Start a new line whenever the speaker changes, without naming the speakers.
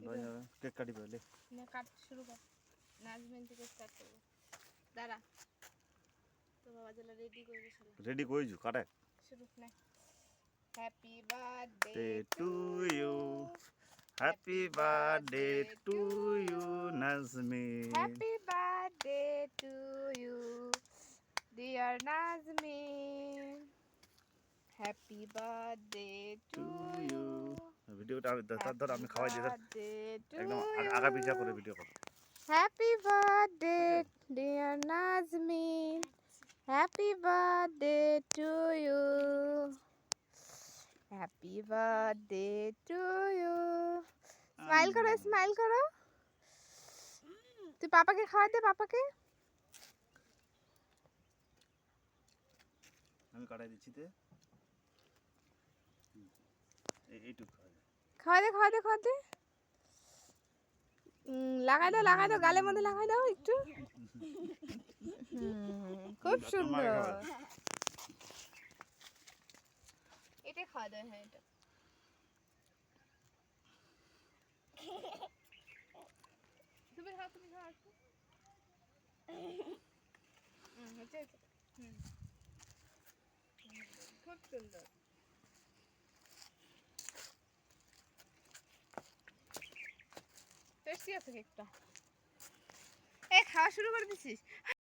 cake কাটি পেলে
না কাট শুরু কর নাজমিন থেকে স্টার্ট করব দাঁড়া তো বাবা জেলা রেডি করে দিছিল
রেডি কইছু কাটে
শুরু না happy birthday
to you happy birthday to you Najmin
happy birthday to you dear Najmin happy birthday to you
ভিডিওটা ধর আমি খাওয়াই দিই একদম
একদম
আগা পিছা করে ভিডিও করো
happy birthday dear Najmin happy birthday to you happy birthday to you smile করো তুই পাপাকে খাওয়া দে পাপাকে
আমি কাটাই দিচ্ছি তে এইটুকু
খাওয়া দে লাগাই দাও গালের মধ্যে লাগাই দাও একটু খুব সুন্দর এটা খাওয়া দাও হ্যাঁ এটা তুমি খাও একটু হচ্ছে খুব সুন্দর টেস্টি আছে কেকটা খাওয়া শুরু করে দিছিস